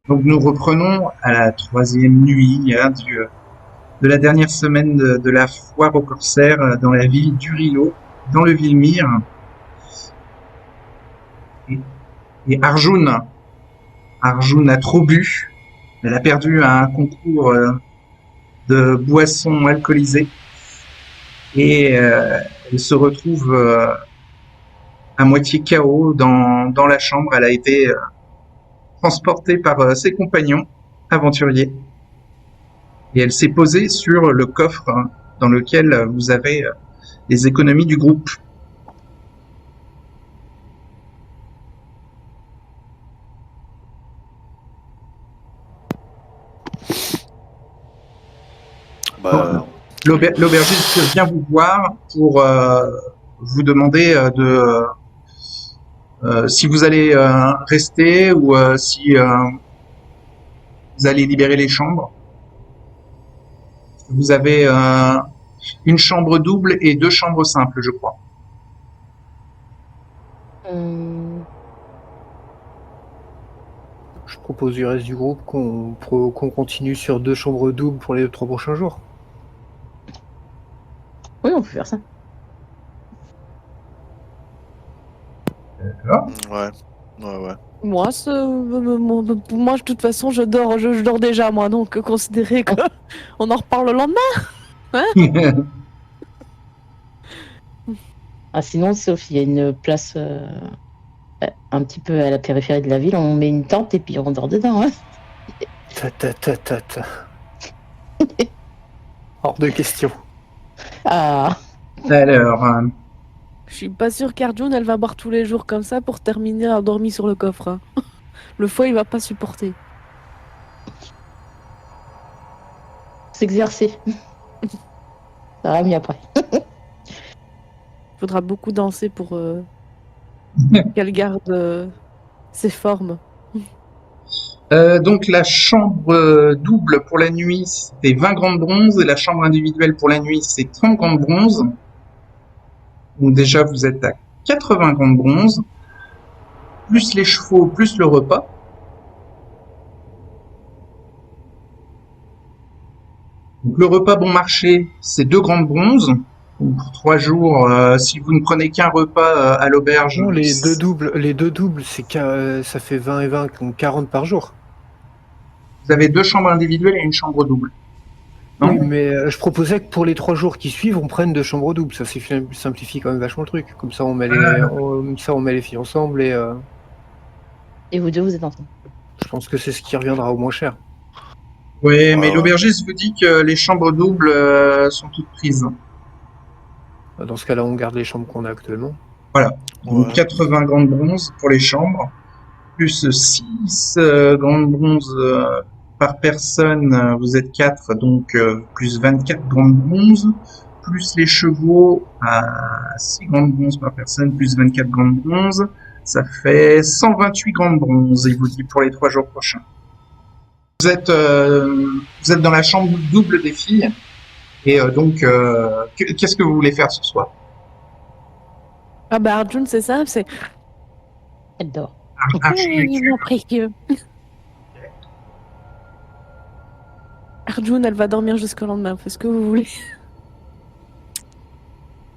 Donc nous reprenons à la troisième nuit de la dernière semaine de la foire aux corsaires dans la ville d'Urilo, dans le Vilmir. Et, et Arjun a trop bu. Elle a perdu un concours de boissons alcoolisées et elle se retrouve à moitié KO dans la chambre. Elle a été transportée par ses compagnons aventuriers et elle s'est posée sur le coffre dans lequel vous avez les économies du groupe. Bah, L'aubergiste vient vous voir pour vous demander si vous allez rester ou si vous allez libérer les chambres. Vous avez une chambre double et 2 chambres simples, je crois. Je propose du reste du groupe qu'on continue sur 2 chambres doubles pour les 3 prochains jours. Oui, on peut faire ça. D'accord. ouais. Moi, de toute façon, je dors déjà, moi, donc considérez qu'on en reparle le lendemain. Ah, sinon, sauf il y a une place un petit peu à la périphérie de la ville, on met une tente et puis on dort dedans. Hein. Hors de question. Ah, Alors, Je suis pas sûre qu'Arjun, elle va boire tous les jours comme ça pour terminer endormie sur le coffre. Hein. Le foie, il va pas supporter. s'exercer. Ça va mieux après. Faudra beaucoup danser pour qu'elle garde ses formes. donc la chambre double pour la nuit, c'était 20 grandes bronzes et la chambre individuelle pour la nuit, c'est 30 grandes bronzes. Donc déjà, vous êtes à 80 grandes bronzes, plus les chevaux, plus le repas. Donc le repas bon marché, c'est 2 grandes bronzes. Donc pour 3 jours, si vous ne prenez qu'un repas à l'auberge... Non, les deux doubles, ça fait 20 et 20, donc 40 par jour. Vous avez 2 chambres individuelles et une chambre double. Non Oui, mais je proposais que pour les 3 jours qui suivent, on prenne 2 chambres doubles. Ça simplifie quand même vachement le truc. Comme ça, on met les filles ensemble et Et vous deux, vous êtes ensemble. je pense que c'est ce qui reviendra au moins cher. Ouais, mais Ouais. l'aubergiste vous dit que les chambres doubles sont toutes prises. Dans ce cas-là, on garde les chambres qu'on a actuellement. Donc Ouais. 80 grandes bronzes pour les chambres, plus 6 grandes bronzes par personne, vous êtes 4, donc plus 24 grandes bronzes, plus les chevaux à 6 grandes bronzes par personne, plus 24 grandes bronzes, ça fait 128 grandes bronzes, il vous dit, pour les 3 jours prochains. Vous êtes dans la chambre double des filles, et donc, qu'est-ce que vous voulez faire ce soir? Ah bah Arjun, c'est ça, c'est... Elle dort. Mon précieux. Arjun, elle va dormir jusqu'au lendemain, faites ce que vous voulez.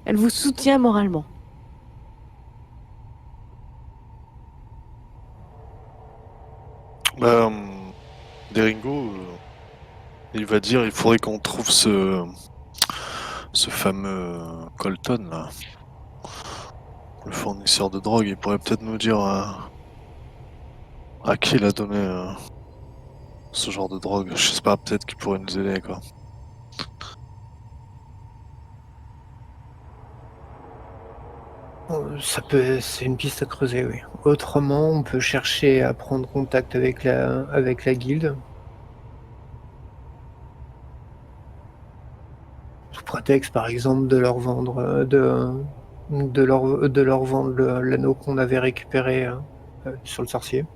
Elle vous soutient moralement. Deringo, il va dire il faudrait qu'on trouve ce fameux Colton là. Le fournisseur de drogue, il pourrait peut-être nous dire à qui il a donné ce genre de drogue. Je sais pas, peut-être qu'il pourrait nous aider quoi. C'est une piste à creuser, oui. Autrement, on peut chercher à prendre contact avec la guilde. Sous prétexte, par exemple, de leur vendre, de leur vendre l'anneau qu'on avait récupéré sur le sorcier.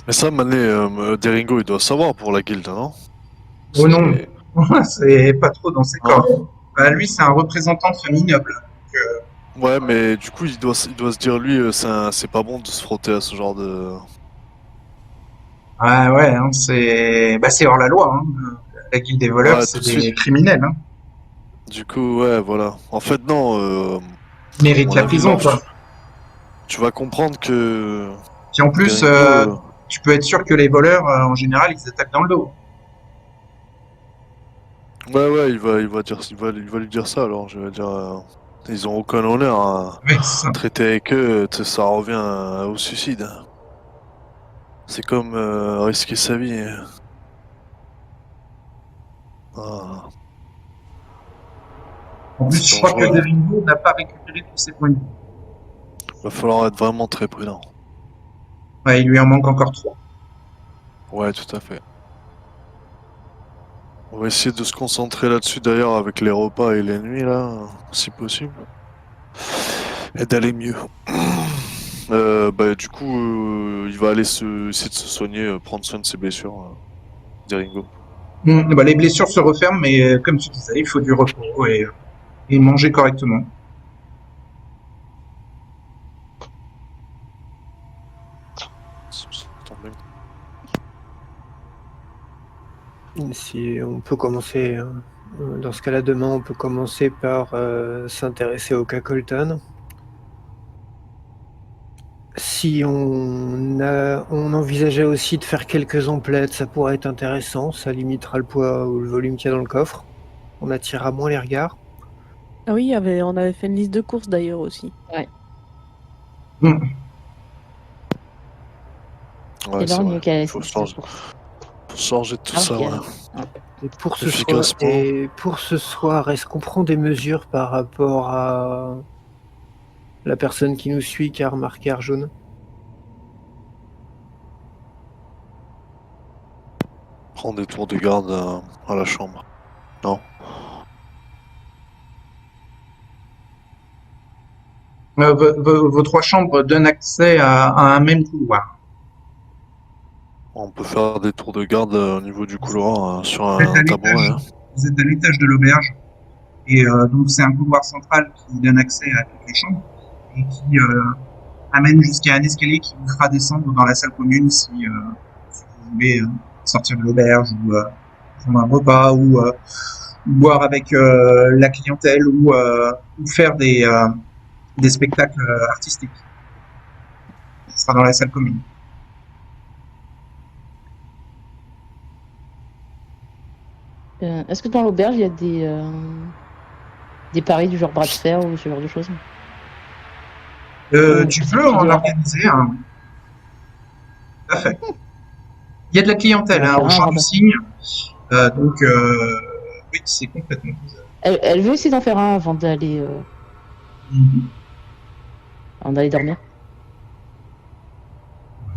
Mais ça, Mané, Deringo, il doit savoir pour la guilde, non? Oh non, c'est pas trop dans ses corps. Lui, c'est un représentant de famille noble. Donc, Ouais, mais du coup, il doit se dire, lui, c'est pas bon de se frotter à ce genre de... Ah ouais, hein, c'est hors la loi. Hein. La guilde des voleurs, Ouais, c'est tout de suite. des criminels. Hein. Du coup, ouais, voilà. En fait, non, Ils à méritent mon la avis, prison, non. quoi. Tu vas comprendre que Puis en plus, Deringo, tu peux être sûr que les voleurs, en général, ils attaquent dans le dos. ouais, il va lui dire ça, alors, je vais dire... ils ont aucun honneur à Oui, c'est ça. traiter avec eux, ça revient au suicide. C'est comme risquer sa vie. Ah, En plus, c'est je crois que dangereux. Deringo n'a pas récupéré tous ses points de vie. Va falloir être vraiment très prudent. Ouais, il lui en manque encore 3. Ouais, tout à fait. On va essayer de se concentrer là-dessus d'ailleurs avec les repas et les nuits là, si possible. Et d'aller mieux. Bah, du coup, il va aller essayer de se soigner, prendre soin de ses blessures, Deringo. Bah, les blessures se referment, mais comme tu disais, il faut du repos et manger correctement. Ça tombe bien. Si on peut commencer, dans ce cas-là, demain, on peut commencer par s'intéresser au cas Colton. Si on envisageait aussi de faire quelques emplettes, ça pourrait être intéressant. Ça limitera le poids ou le volume qu'il y a dans le coffre. On attirera moins les regards. Ah oui, on avait fait une liste de courses d'ailleurs aussi. Mm. Ouais, C'est c'est Lorgne vrai. qui a laissé Faut sa changer, course. faut changer tout Ah, ça, ok, ouais. alors. Ah. Et Efficacement. pour ce soir, est-ce qu'on prend des mesures par rapport à la personne qui nous suit qui a remarqué Arjun? Prendre des tours de garde à la chambre. Non. Vos 3 chambres donnent accès à un même couloir. On peut faire des tours de garde au niveau du couloir sur Vous êtes à un tabouret. l'étage, Hein. vous êtes à l'étage de l'auberge. Et donc, c'est un couloir central qui donne accès à toutes les chambres et qui amène jusqu'à un escalier qui vous fera descendre dans la salle commune si vous voulez sortir de l'auberge ou prendre un repas ou boire avec la clientèle ou faire des spectacles artistiques. Ce sera dans la salle commune. Est-ce que dans l'auberge, il y a des paris du genre bras de fer ou ce genre de choses? Tu C'est peux plus en dehors. organiser un. Tout à fait. Il y a de la clientèle On va faire au un champ du rabat. cygne. Donc, oui, c'est complètement faisable. Elle veut essayer d'en faire un avant d'aller Mhm. dormir.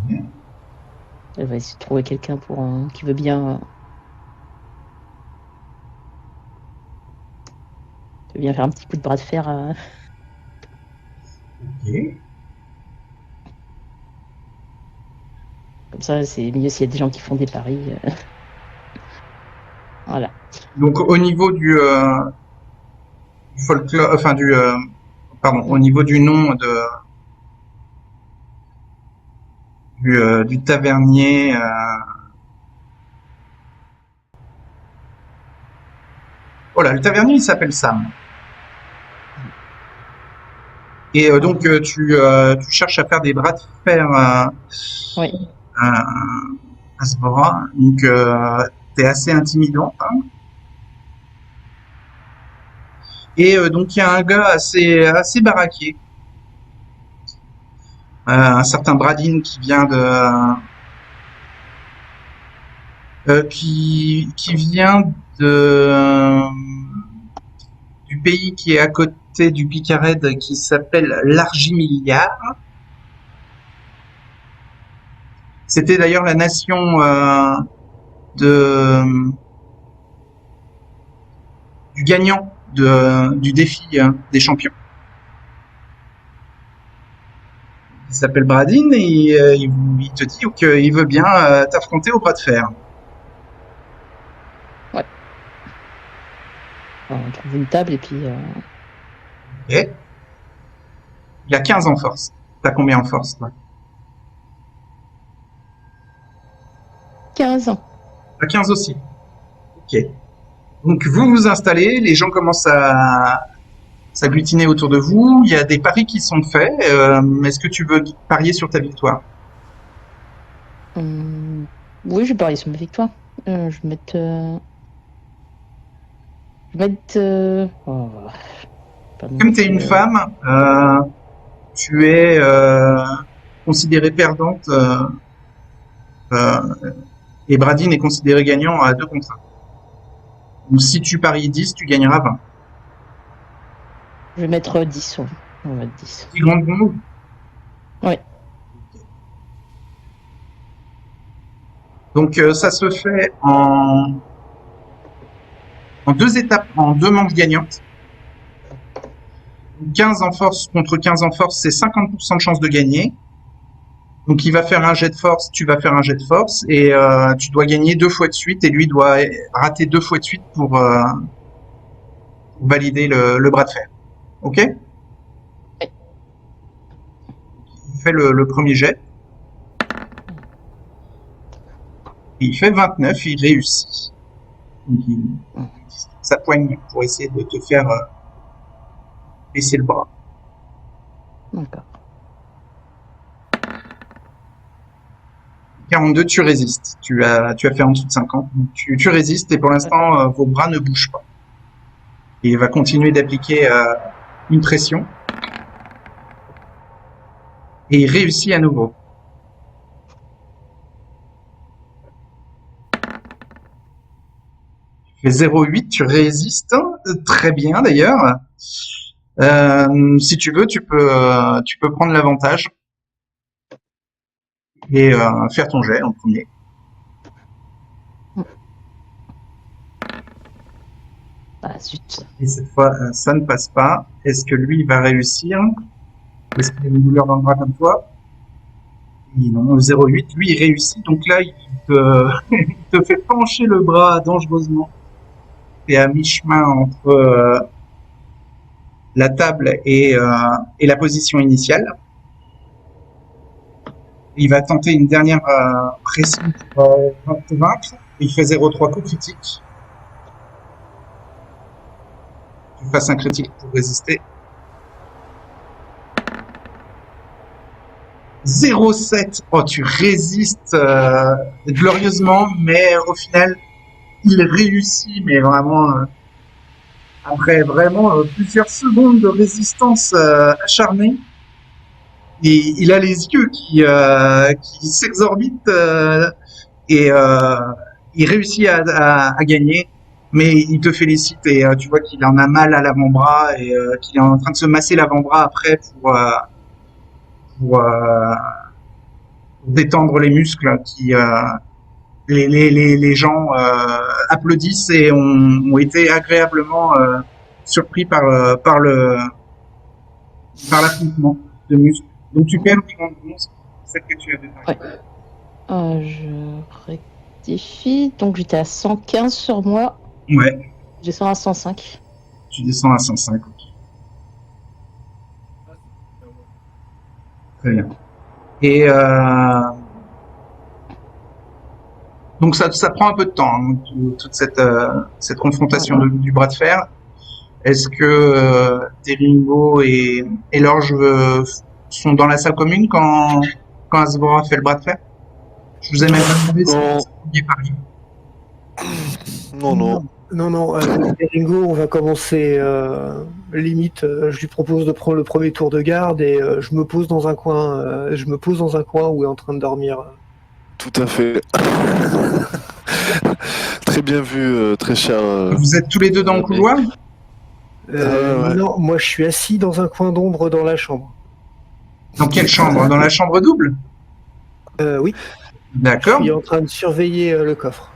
Ouais. Elle va essayer de trouver quelqu'un qui veut bien faire un petit coup de bras de fer. Ok. Comme ça, c'est mieux s'il y a des gens qui font des paris. Voilà. Donc, au niveau du folklore, enfin pardon, au niveau du nom du tavernier, voilà, le tavernier il s'appelle Sam. Et donc tu cherches à faire des bras de fer Oui. à ce bras, donc t'es assez intimidant. Hein. Et donc il y a un gars assez baraqué, un certain Bradin qui vient qui vient du pays qui est à côté du Picared qui s'appelle l'Argimilliard. C'était d'ailleurs la nation de du gagnant du défi des champions. Il s'appelle Bradin et il te dit qu'il veut bien t'affronter au bras de fer. On trouve une table et puis Ok. Il a 15 en force. T'as combien en force, toi? 15 ans. T'as 15 aussi. Ok. Donc vous vous installez, les gens commencent à s'agglutiner autour de vous. Il y a des paris qui sont faits. Est-ce que tu veux parier sur ta victoire? Oui, je vais parier sur ma victoire. Je vais mettre. Oh, pas non Comme tu es plus, une femme, tu es considérée perdante euh, et Bradine est considéré gagnant à 2 contre 1. Donc si tu paries 10, tu gagneras 20. Je vais mettre 10. Ouais. On va mettre 10. 10 grandes bombes. Ouais. Donc ça se fait en 2 étapes, en 2 manches gagnantes. 15 en force contre 15 en force, c'est 50% de chance de gagner. Donc il va faire un jet de force, tu vas faire un jet de force, et tu dois gagner 2 fois de suite, et lui doit rater 2 fois de suite pour valider le bras de fer. Ok? Ouais. Il fait le premier jet. Il fait 29, il réussit. Donc il utilise sa poigne pour essayer de te faire baisser le bras. D'accord. 42, tu résistes. Tu as fait en dessous de 50. Donc tu résistes, et pour l'instant, vos bras ne bougent pas. Et il va continuer d'appliquer une pression. Et il réussit à nouveau. Tu fais 0,8, tu résistes. Très bien d'ailleurs. Si tu veux, tu peux prendre l'avantage et faire ton jet en premier. Ah, zut. Et cette fois, ça ne passe pas. Est-ce que lui va réussir? Est-ce qu'il a une douleur dans le bras comme toi? Et non, 0,8, lui, il réussit. Donc là, il te fait pencher le bras dangereusement. Et à mi-chemin entre la table et la position initiale. Il va tenter une dernière pression pour te vaincre. Il fait 0,3 coup critique. Tu fasses un critique pour résister. 0,7. Oh, tu résistes glorieusement, mais au final, il réussit, mais vraiment, après vraiment plusieurs secondes de résistance acharnée, et il a les yeux qui s'exorbitent et il réussit à gagner, mais il te félicite et tu vois qu'il en a mal à l'avant-bras et qu'il est en train de se masser l'avant-bras après pour détendre les muscles qui les gens applaudissent et ont été agréablement surpris par l'affrontement de muscles. Donc tu perds tes grandes bronzes, celle que tu avais parlé. Ouais. Je rectifie. Donc j'étais à 115 sur moi. Ouais, Je descends à 105. tu descends à 105. Ok. Très bien. Et donc ça prend un peu de temps, hein, toute cette confrontation du bras de fer. Est-ce que Teringo et Lorge sont dans la salle commune quand Asvora fait le bras de fer? Je vous ai même pas demandé si vous pouviez parler. Non. Non, avec Ringo, on va commencer limite. Je lui propose de prendre le premier tour de garde et je me pose dans un coin. Je me pose dans un coin où est en train de dormir. Tout à fait. Très bien vu, très cher. Vous êtes tous les deux dans le couloir? Ouais. Non, moi je suis assis dans un coin d'ombre dans la chambre. Dans quelle chambre? Dans la chambre double? Oui. D'accord. Je suis en train de surveiller le coffre.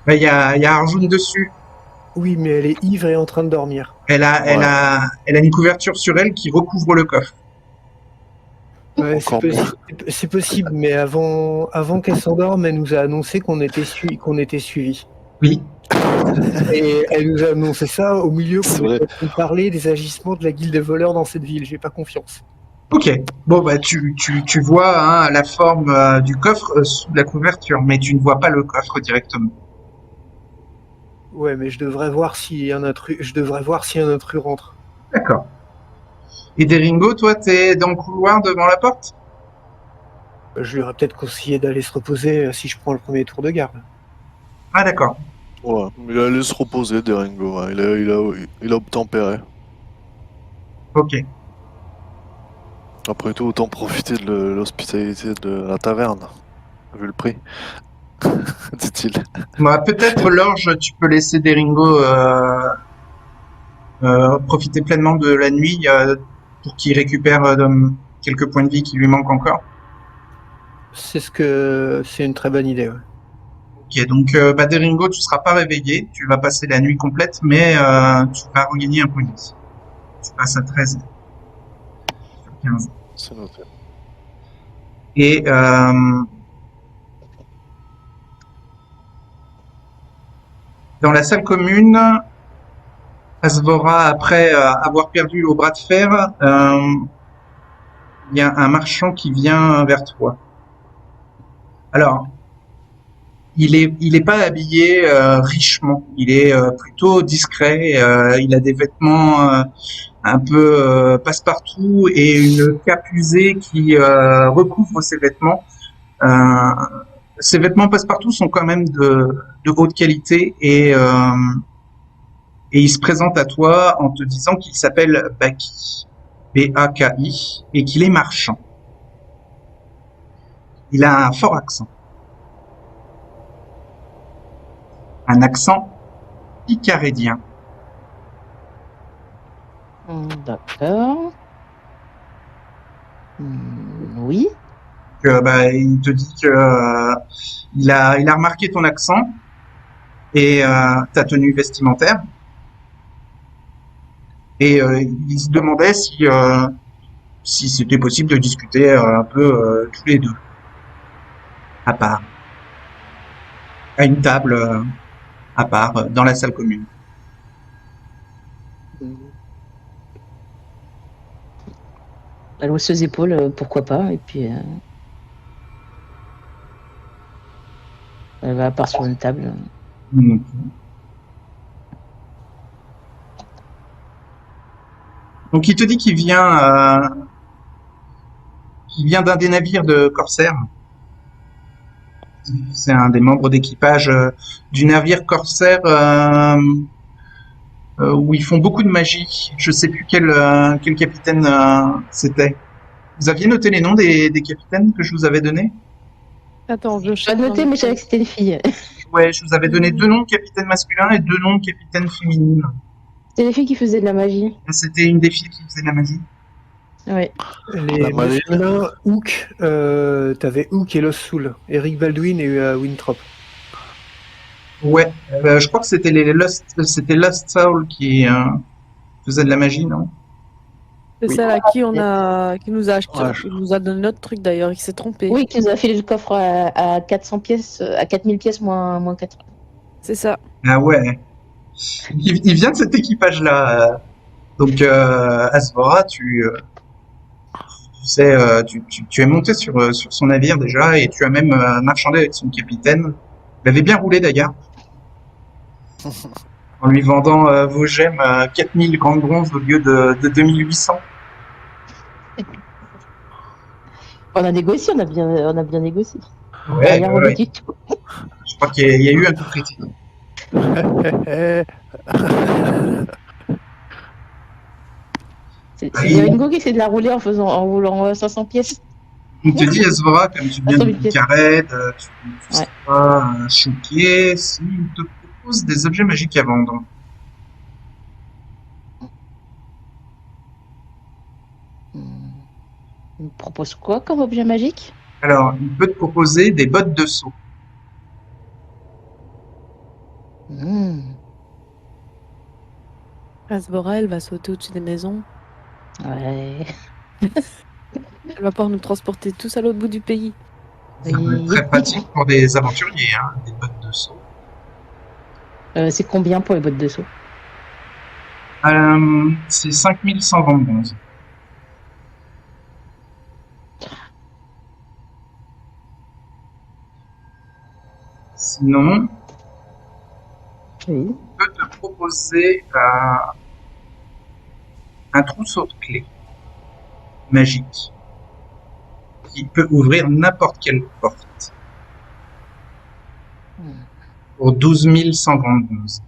Il y a Arjun dessus. Oui, mais elle est ivre et en train de dormir. Elle a une couverture sur elle qui recouvre le coffre. Ouais, Encore c'est possible, mais avant qu'elle s'endorme, elle nous a annoncé qu'on était suivis. Oui. Et elle nous a annoncé ça au milieu C'est qu'on vrai. était en train de parler des agissements de la guilde des voleurs dans cette ville. J'ai pas confiance. Ok. Bon, bah, tu vois hein, la forme du coffre sous la couverture, mais tu ne vois pas le coffre directement. Ouais, mais je devrais voir si un intrus rentre. D'accord. Et Deringo, toi, t'es dans le couloir devant la porte? Je lui aurais peut-être conseillé d'aller se reposer si je prends le premier tour de garde. Ah, d'accord. Ouais, il allait se reposer, Deringo. Ouais. Il a obtempéré. Ok. Après tout, autant profiter de l'hospitalité de la taverne, vu le prix, dit-il. Bah, peut-être, Lorge, tu peux laisser Deringo profiter pleinement de la nuit pour qu'il récupère quelques points de vie qui lui manquent encore. C'est une très bonne idée. Ouais. Ok, donc bah, Deringo, tu seras pas réveillé, tu vas passer la nuit complète, mais tu vas regagner un point de vie. Tu passes à 13 sur 15. C'est noté. Et dans la salle commune, Asvora, après avoir perdu au bras de fer, il y a un marchand qui vient vers toi. Alors, il est pas habillé richement, il est plutôt discret. Il a des vêtements un peu passe-partout et une cape usée qui recouvre ses vêtements. Euh, Ces vêtements passe-partout sont quand même de haute qualité et il se présente à toi en te disant qu'il s'appelle Baki, B-A-K-I, et qu'il est marchand. Il a un fort accent, un accent icarédien. D'accord. Oui. Bah, il te dit que il a remarqué ton accent et ta tenue vestimentaire et il se demandait si c'était possible de discuter un peu tous les deux à part, à une table à part dans la salle commune. La hausseuse épaule, pourquoi pas. Et puis, elle va part sur une table. Donc, donc il te dit qu'il vient d'un des navires de corsaires. C'est un des membres d'équipage du navire corsaire où ils font beaucoup de magie. Je sais plus quel capitaine c'était. Vous aviez noté les noms des capitaines que je vous avais donnés? Attends, je Pas cherche. noté, mais je savais que c'était une fille. Ouais, je vous avais donné 2 noms de capitaines masculins et 2 noms de capitaines féminines. C'était les filles qui faisaient de la magie. C'était une des filles qui faisait de la magie. Oui. Les La maline. masculins, Hook, t'avais Hook et Los Soul, Eric Baldwin et Winthrop. Ouais, je crois que c'était Lost Soul qui faisait de la magie, non? C'est Oui. celle à qui qui nous a acheté, Ouais, qui nous a donné notre truc d'ailleurs, il s'est trompé. Oui, qui nous a filé le coffre à 400 pièces, à 4000 pièces moins 4. C'est ça. Ah ouais. Il vient de cet équipage-là. Donc, Asvora, tu sais, tu es monté sur son navire déjà et tu as même marchandé avec son capitaine. Il avait bien roulé d'ailleurs, en lui vendant vos gemmes 4000 grandes bronzes au lieu de 2800. On a négocié, on a bien négocié. Ouais, Rien ouais. du tout. Je crois qu'il y a eu un coup critique. C'est Ah, il, Ringo qui essaie de la rouler en roulant 500 pièces. il te dit, Asvora, comme tu viens de 500 pièces. Carrette, tu Ouais. seras choqué s'il te propose des objets magiques à vendre. Il me propose quoi comme objet magique? Alors, il peut te proposer des bottes de saut. Hmm. Asbora, elle va sauter au-dessus des maisons. Ouais. Elle va pouvoir nous transporter tous à l'autre bout du pays. Ça peut être très pratique pour des aventuriers, hein, des bottes de saut. C'est combien pour les bottes de saut? C'est 5100 grandes bronzes. Sinon, Oui. je peux te proposer un trousseau de clés magique qui peut ouvrir n'importe quelle porte pour 12 100 grandes bronzes.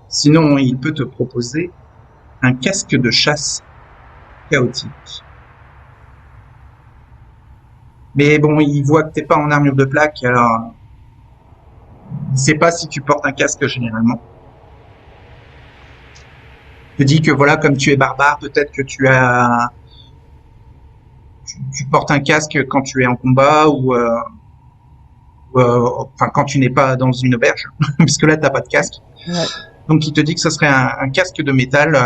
Sinon, il peut te proposer un casque de chasse chaotique. Mais bon, il voit que t'es pas en armure de plaque, alors il sait pas si tu portes un casque généralement. Il te dit que voilà, comme tu es barbare, peut-être que tu portes un casque quand tu es en combat ou enfin quand tu n'es pas dans une auberge, puisque là t'as pas de casque. Ouais. Donc il te dit que ce serait un casque de métal,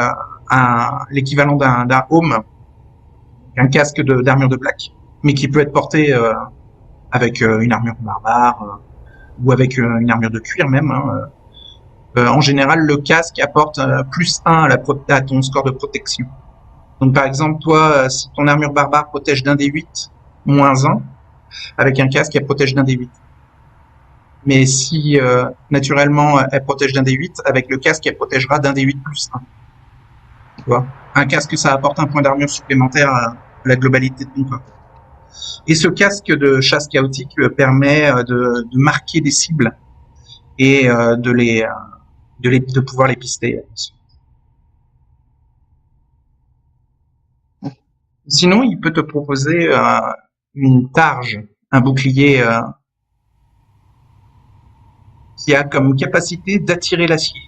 l'équivalent d'un home, un casque d'armure de plaque, mais qui peut être porté avec une armure barbare ou avec une armure de cuir même. En général, le casque apporte +1 à ton score de protection. Donc par exemple, toi, si ton armure barbare protège d'un D8, -1, avec un casque, elle protège d'un D8. Mais si naturellement elle protège d'un D8, avec le casque, elle protégera d'un D8 +1. Tu vois, un casque, ça apporte un point d'armure supplémentaire à la globalité de ton corps. Et ce casque de chasse chaotique permet de marquer des cibles et de pouvoir les pister. Sinon, il peut te proposer une targe, un bouclier qui a comme capacité d'attirer l'acier.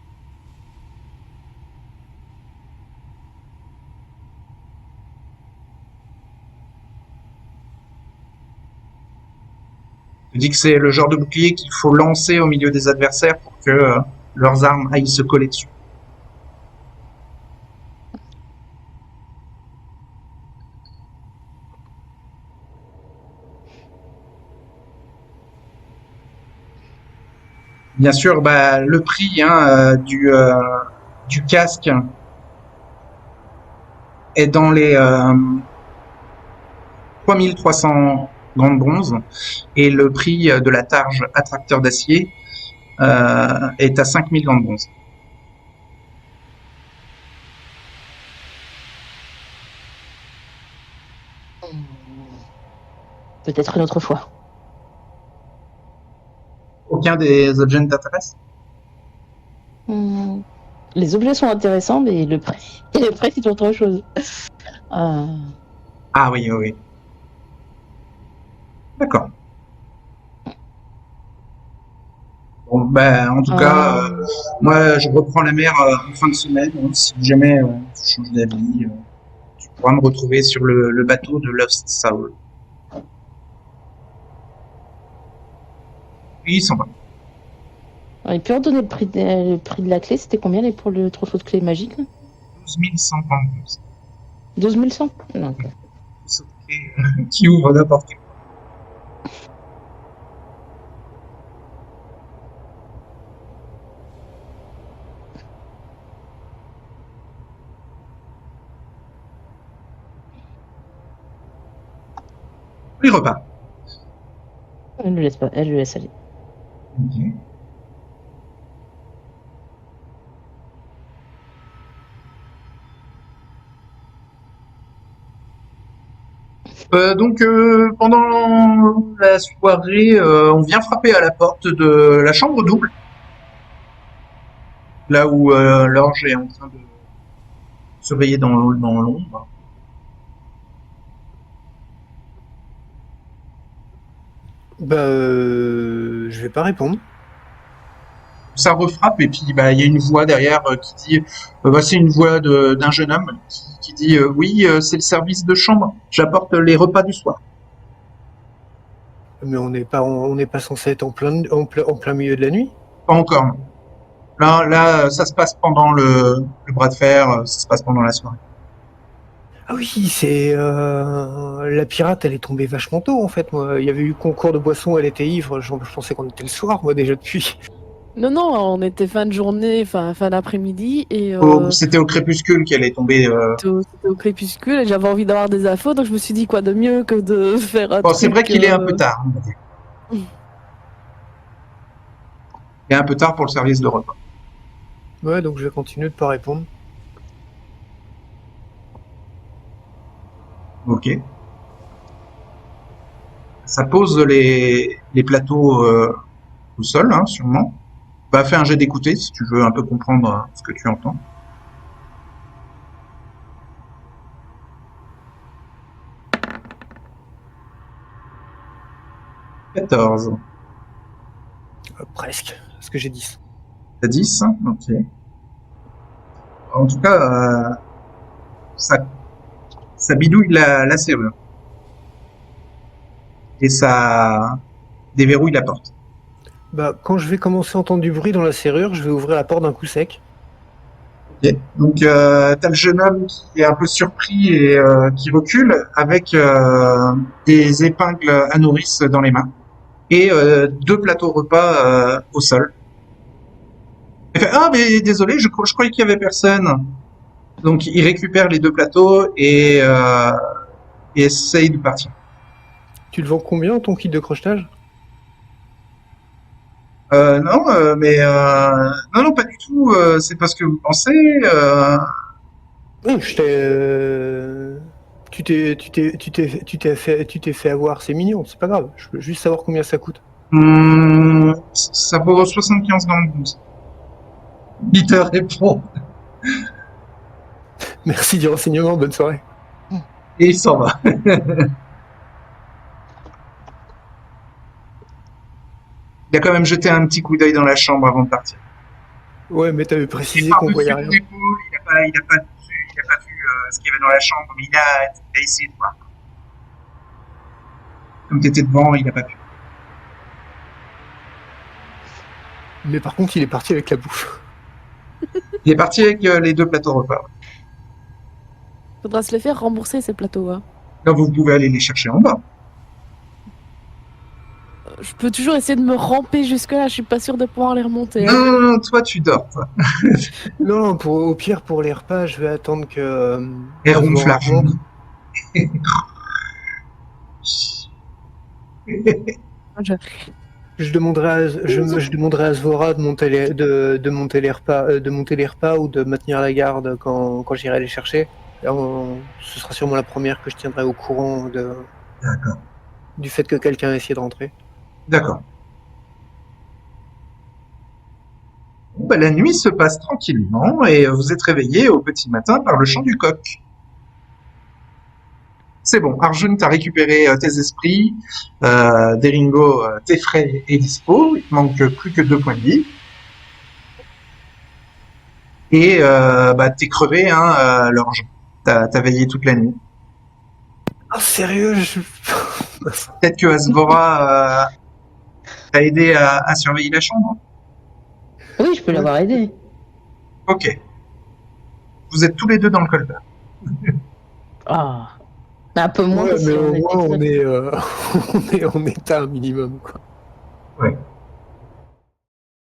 Je dis que c'est le genre de bouclier qu'il faut lancer au milieu des adversaires pour que leurs armes aillent se coller dessus. Bien sûr, bah, le prix du casque est dans les 3300 grandes bronzes et le prix de la targe attracteur d'acier est à 5000 grandes bronzes. Peut-être une autre fois. Aucun des objets ne t'intéresse? Les objets sont intéressants, mais le prix, c'est autre chose. Ah oui, oui, oui. D'accord. Bon, ben, en tout cas, moi, je reprends la mer en fin de semaine. Si jamais tu changes d'avis, tu pourras me retrouver sur le bateau de Lost Soul. Oui, il s'en va. Il peut redonner le prix de la clé, c'était combien pour le trousseau de clé magique? 12 132. 12 100? Non. Trousseau de clé qui ouvre n'importe quel. Il repart. Elle le laisse pas, elle le laisse aller. Okay. Donc pendant la soirée, on vient frapper à la porte de la chambre double, là où l'orge est en train de surveiller dans l'ombre. Je vais pas répondre. Ça refrappe et puis bah il y a une voix derrière qui dit c'est une voix d'un jeune homme qui dit oui c'est le service de chambre, j'apporte les repas du soir. Mais on n'est pas censé être en plein milieu de la nuit. Pas encore. Non. Là ça se passe pendant le bras de fer, ça se passe pendant la soirée. Ah oui, c'est la pirate, elle est tombée vachement tôt en fait. Moi, il y avait eu concours de boissons, elle était ivre. Je pensais qu'on était le soir, moi déjà depuis. Non, non, on était fin de journée, fin d'après-midi, et C'était au crépuscule qu'elle est tombée. c'était au crépuscule, et j'avais envie d'avoir des infos, donc je me suis dit quoi de mieux que de faire un Bon, c'est vrai truc. qu'il est un peu tard, on va dire. Il est un peu tard pour le service de repas. Ouais, donc je vais continuer de pas répondre. Ok. Ça pose les plateaux au sol, hein, sûrement. Bah, fais un jet d'écouter si tu veux un peu comprendre ce que tu entends. 14. Presque, ce que j'ai dit. T'as 10, ok. En tout cas, ça bidouille la serrure. Et ça déverrouille la porte. Bah, quand je vais commencer à entendre du bruit dans la serrure, je vais ouvrir la porte d'un coup sec. Ok. Donc, t'as le jeune homme qui est un peu surpris et qui recule avec des épingles à nourrice dans les mains et 2 plateaux repas au sol. Il fait, ah, mais désolé, je croyais qu'il y avait personne. Donc, il récupère les 2 plateaux et essaye de partir. Tu le vends combien ton kit de crochetage? Non, mais non, pas du tout. C'est parce que vous pensez. Non, tu t'es fait avoir, c'est mignon, c'est pas grave. Je veux juste savoir combien ça coûte. Ça vaut 75 dans le 12. Il te répond Merci du renseignement, bonne soirée. et il s'en va. Il a quand même jeté un petit coup d'œil dans la chambre avant de partir. Ouais, mais t'avais Il précisé est qu'on voyait par-dessus rien. mon épaule, il a pas vu ce qu'il y avait dans la chambre, mais il a essayé de voir. Comme t'étais devant, il a pas pu. Mais par contre, il est parti avec la bouffe. Il est parti avec les 2 plateaux repas. Faudra se les faire rembourser ces plateaux. Hein. Là, vous pouvez aller les chercher en bas. Je peux toujours essayer de me ramper jusque-là, je suis pas sûre de pouvoir les remonter. Hein. Non, toi, tu dors. Toi. Non, au pire, pour les repas, je vais attendre que. Et ronflage. rentre. Je demanderai à Zvora de monter les repas ou de maintenir la garde quand j'irai les chercher. Là, ce sera sûrement la première que je tiendrai au courant D'accord. du fait que quelqu'un a essayé de rentrer. D'accord. Bon, bah, la nuit se passe tranquillement et vous êtes réveillé au petit matin par le chant du coq. C'est bon, Arjun, t'as récupéré tes esprits, Deringo, tes frais et dispo, il te manque plus que 2 points de vie. Et bah, t'es crevé, hein, Lorge. T'as veillé toute la nuit. Ah, sérieux Peut-être que Asvora t'a aidé à surveiller la chambre. Oui, je peux l'avoir aidé. Ok. Vous êtes tous les deux dans le colbert. Ah. Un peu moins Ouais, que si mais on au était moins, seul. on est en état un minimum, quoi.